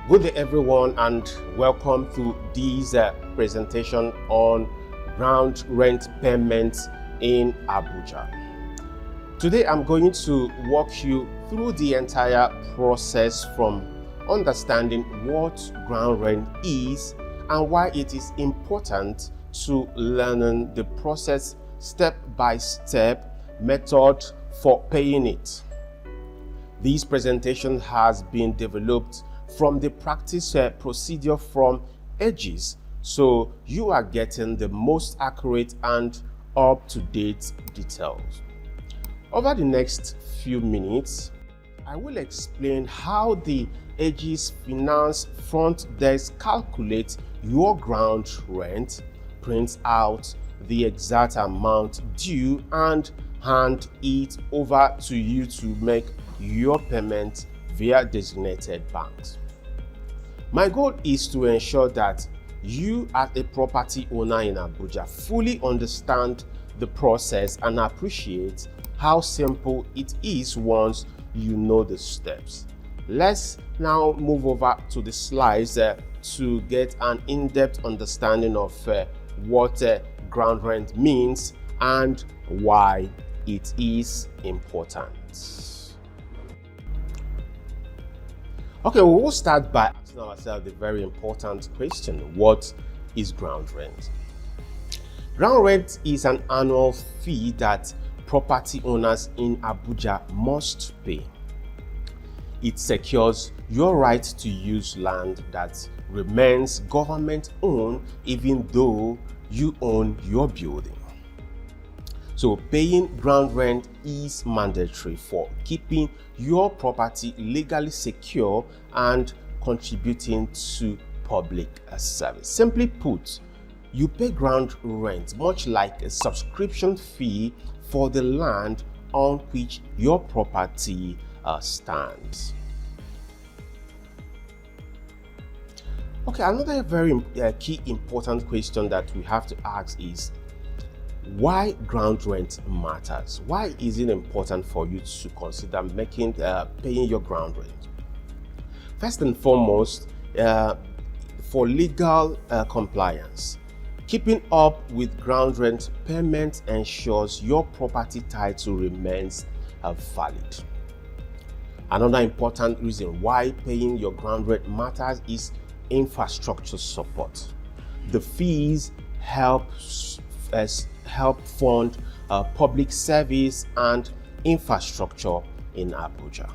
Good day everyone, and welcome to this presentation on ground rent payments in Abuja. Today I'm going to walk you through the entire process from understanding what ground rent is and why it is important to learning the process step-by-step method for paying it. This presentation has been developed from the practice procedure from AGIS, so you are getting the most accurate and up-to-date details. Over the next few minutes, I will explain how the AGIS Finance front desk calculates your ground rent, prints out the exact amount due, and hand it over to you to make your payment via designated banks. My goal is to ensure that you as a property owner in Abuja fully understand the process and appreciate how simple it is once you know the steps. Let's now move over to the slides to get an in-depth understanding of what ground rent means and why it is important. Okay, we will start by asking ourselves the very important question: what is ground rent? Ground rent is an annual fee that property owners in Abuja must pay. It secures your right to use land that remains government-owned even though you own your building. So paying ground rent is mandatory for keeping your property legally secure and contributing to public service. Simply put, you pay ground rent much like a subscription fee for the land on which your property stands. Okay, another very key important question that we have to ask is why ground rent matters. Why is it important for you to consider paying your ground rent? First and foremost, for legal compliance. Keeping up with ground rent payment ensures your property title remains valid. Another important reason why paying your ground rent matters is infrastructure support. The fees help fund public service and infrastructure in Abuja.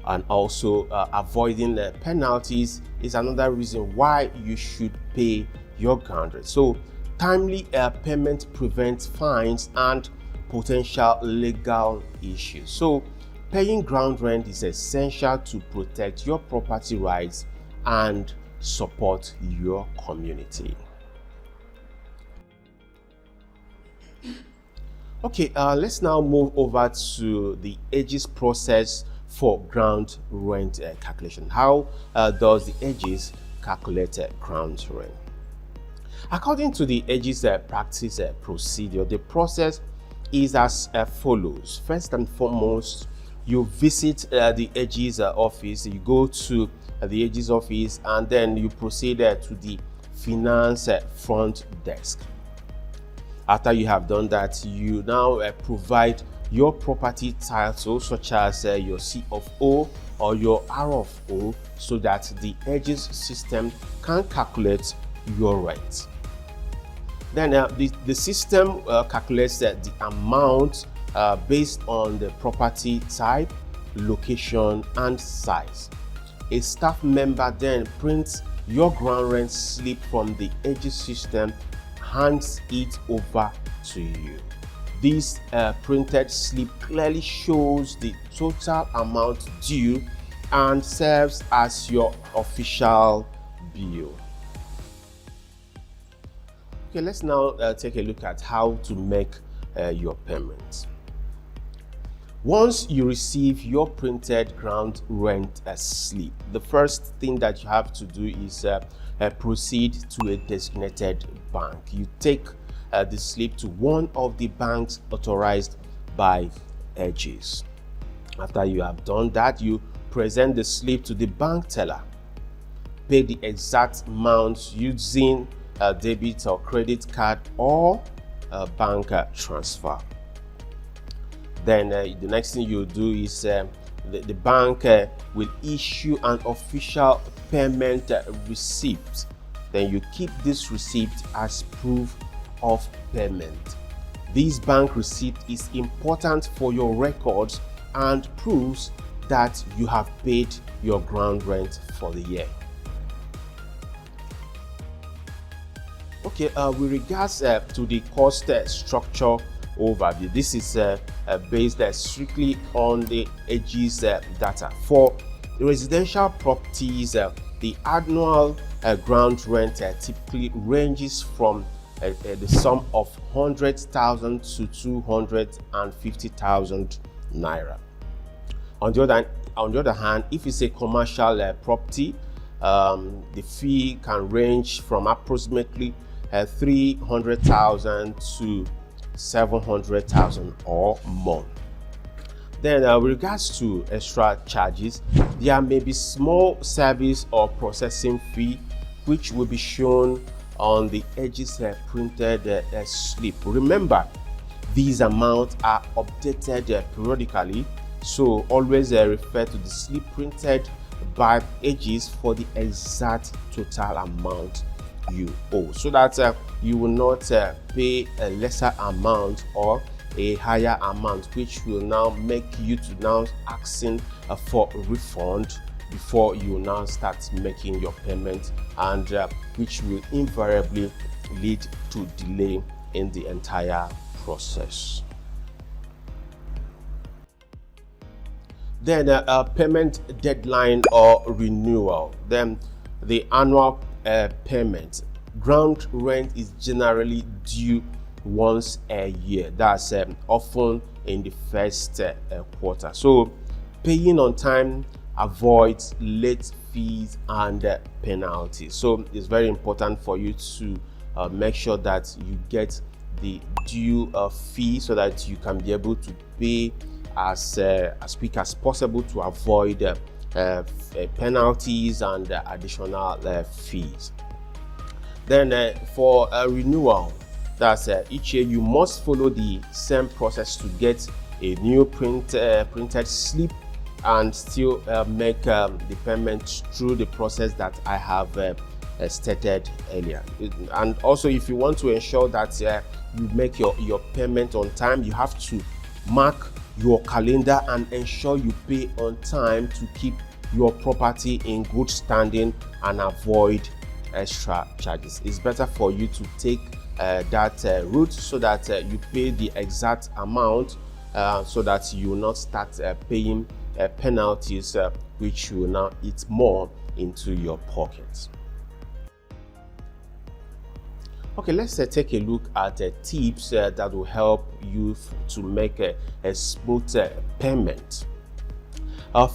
And also avoiding penalties is another reason why you should pay your ground rent. So timely payment prevents fines and potential legal issues. So paying ground rent is essential to protect your property rights and support your community. Okay, let's now move over to the AGIS process for ground rent calculation. How does the AGIS calculate ground rent? According to the AGIS practice procedure, the process is as follows. First and foremost, you visit the AGIS office. You go to the AGIS office and then you proceed to the finance front desk. After you have done that, you now provide your property title such as your C of O or your R of O so that the AGIS system can calculate your rent. Then the system calculates the amount based on the property type, location, and size. A staff member then prints your ground rent slip from the AGIS system, hands it over to you. This printed slip clearly shows the total amount due and serves as your official bill. Okay, let's now take a look at how to make your payments. Once you receive your printed ground rent slip, the first thing that you have to do is proceed to a designated bank. You take the slip to one of the banks authorized by AGIS. After you have done that, you present the slip to the bank teller. pay the exact amount using a debit or credit card or a bank transfer. Then the next thing you do is the bank will issue an official payment receipt. Then you keep this receipt as proof of payment. This bank receipt is important for your records and proves that you have paid your ground rent for the year. Okay, with regards to the cost structure overview, this is based strictly on the AGIS data. For residential properties, the annual ground rent typically ranges from the sum of 100,000 to 250,000 naira. On the other hand, if it's a commercial property, the fee can range from approximately 300,000 to 700,000 or more. Then with regards to extra charges, there may be small service or processing fee which will be shown on the AGIS printed slip. Remember, these amounts are updated periodically, so always refer to the slip printed by AGIS for the exact total amount you owe, so that you will not pay a lesser amount or a higher amount, which will now make you to now asking for a refund before you now start making your payment, and which will invariably lead to delay in the entire process. Then payment deadline or renewal. Then the annual payment. Ground rent is generally due once a year. That's often in the first quarter. So paying on time avoids late fees and penalties. So it's very important for you to make sure that you get the due fee so that you can be able to pay as quick as possible to avoid penalties and additional fees. Then for a renewal, that's each year you must follow the same process to get a new printed slip and still make the payment through the process that I have stated earlier. And also, if you want to ensure that you make your payment on time, you have to mark your calendar and ensure you pay on time to keep your property in good standing and avoid extra charges. It's better for you to take that route so that you pay the exact amount so that you will not start paying penalties which will now eat more into your pockets. Okay, let's take a look at tips that will help you to make a smooth payment.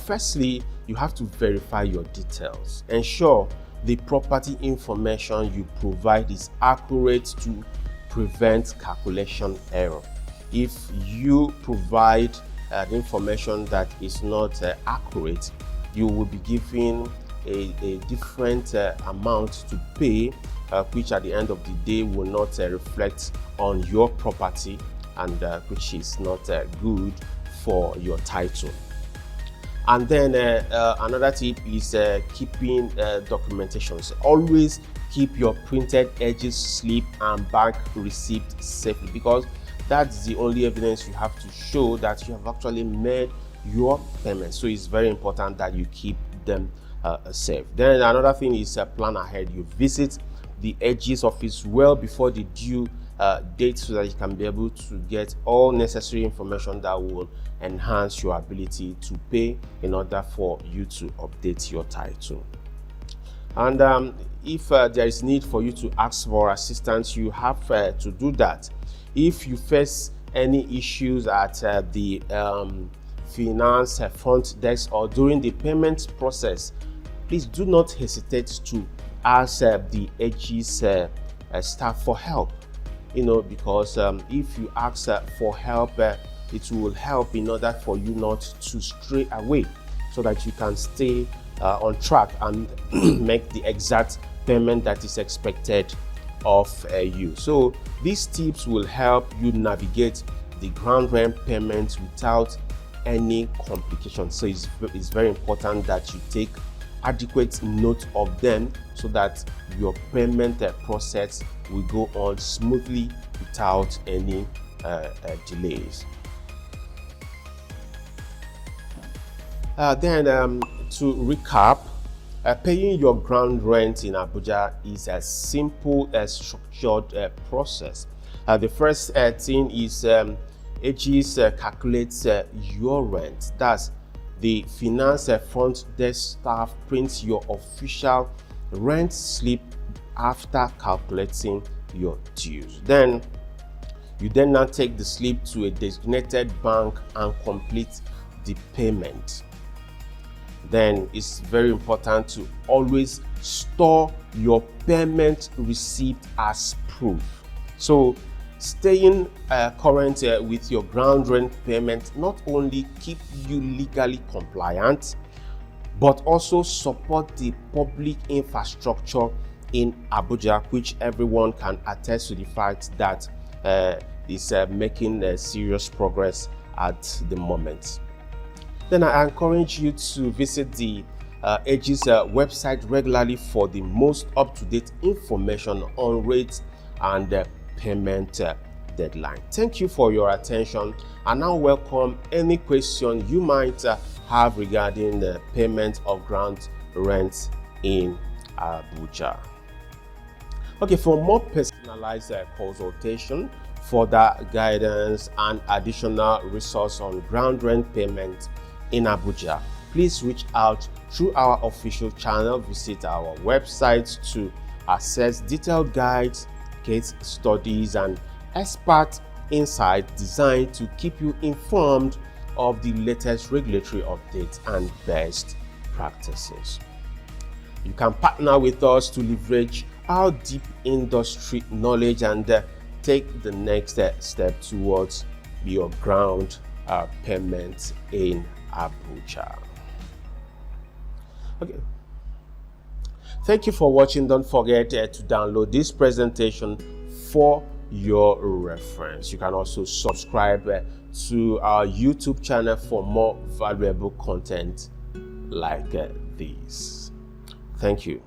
Firstly, you have to verify your details. Ensure the property information you provide is accurate to prevent calculation error. If you provide the information that is not accurate, you will be given a different amount to pay, which at the end of the day will not reflect on your property, and which is not good for your title. And then another tip is keeping documentations. Always keep your printed AGIS slip and bank receipt safely, because that's the only evidence you have to show that you have actually made your payment. So it's very important that you keep them safe. Then another thing is plan ahead. You visit the AGIS office well before the due date so that you can be able to get all necessary information that will enhance your ability to pay in order for you to update your title. And if there is need for you to ask for assistance, you have to do that. If you face any issues at the finance front desk or during the payment process, please do not hesitate to ask the AGIS staff for help. Because if you ask for help, it will help in order for you not to stray away, so that you can stay on track and make the exact payment that is expected of you. So these tips will help you navigate the ground rent payments without any complications. So it's very important that you take adequate note of them so that your payment process will go on smoothly without any delays. Then to recap, paying your ground rent in Abuja is a simple, structured process. The first thing is AGIS calculates your rent. That's the finance front desk staff prints your official rent slip after calculating your dues. Then you now take the slip to a designated bank and complete the payment. Then it's very important to always store your payment receipt as proof. So staying current with your ground rent payment not only keep you legally compliant, but also support the public infrastructure in Abuja, which everyone can attest to the fact that is making serious progress at the moment. Then I encourage you to visit the AGIS website regularly for the most up-to-date information on rates and payment deadline. Thank you for your attention. I now welcome any question you might have regarding the payment of ground rent in Abuja. Okay, for more personalized consultation, further guidance and additional resource on ground rent payment in Abuja, please reach out through our official channel. Visit our website to access detailed guides, case studies, and expert insight designed to keep you informed of the latest regulatory updates and best practices. You can partner with us to leverage our deep industry knowledge and take the next step towards your ground payment in Abuja. Okay. Thank you for watching. Don't forget to download this presentation for your reference. You can also subscribe to our YouTube channel for more valuable content like this. Thank you.